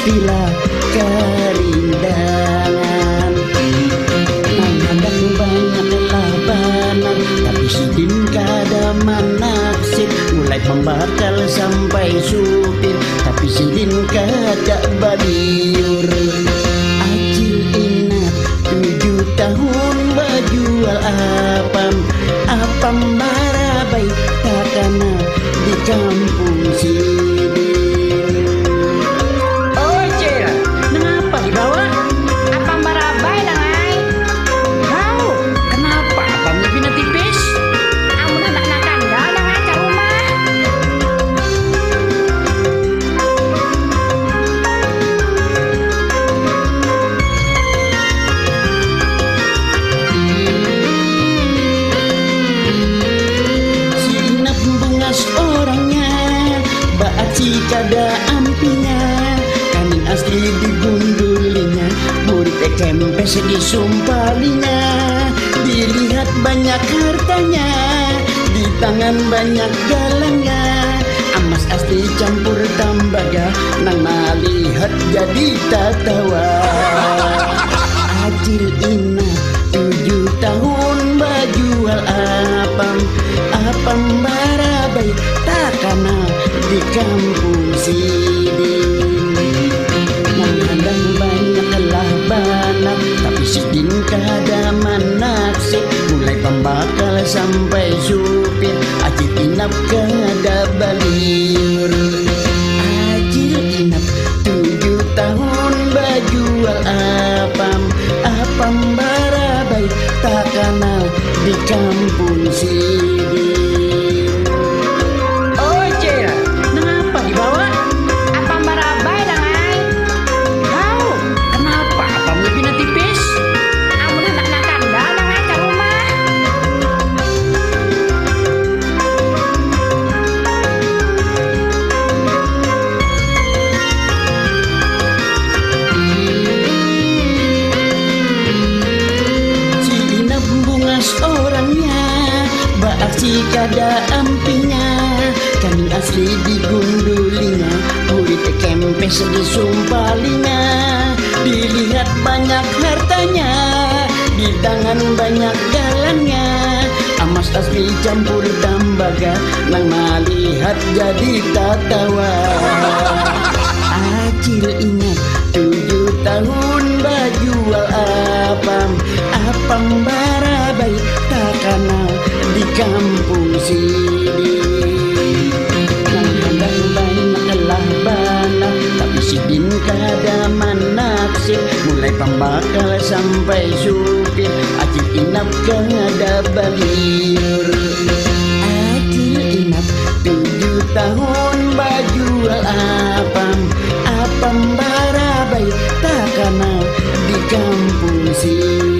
pastilah kerindangan. Nang banyak labanan, tapi sidin kada manaksir. Mulai pembakal sampai supir, tapi sidin kada baliur. Acil ingat 7 tahun bajual apam marabai takana di kampung sidin. Oh Cil, mengapa dibawa? Apa marabai langai? Tahu kenapa apamnya pindah tipis? Amun anak-anak anda langai ke rumah. Si Inap bungas orangnya, Baaci kada ampinya. Kaning asli digundulinya, burit kempes disumpalinya. Dilihat banyak hartanya, di tangan banyak galangnya. Amas asli campur tambaga, nang malihat jadi tatawa. Acil inap 7 tahun bajual apam marabai takana di kampung sidin. Menghadang banyak labanan, tapi sidin kada manaksir. Mulai pembakal sampai supir, Acil inap kada baliur. Acil inap 7 tahun bajual apam marabai takana di kampung sidin. Oh Cil, mengapa dibawa? Apa marabai langai? Tahu kenapa apamnya pindah tipis? Amun anak-anak anda langai ke rumah. Si Inap bungas orangnya, Baaci kada ampinya. Kaning asli digundulinya, kulit kempes disumpalinya. Dilihat banyak hartanya, di tangan banyak galangnya. Amas asli campur tambaga, nang malihat jadi tatawa. Acil ingat 7 tahun bajual apam marabai takana di kampung sidin. Nang banyak labanan, tapi sidin kada manaksir. Mulai pembakal sampai supir, Acil inap kada baliur. Acil inap 7 tahun bajual apam marabai takana di kampung sidin.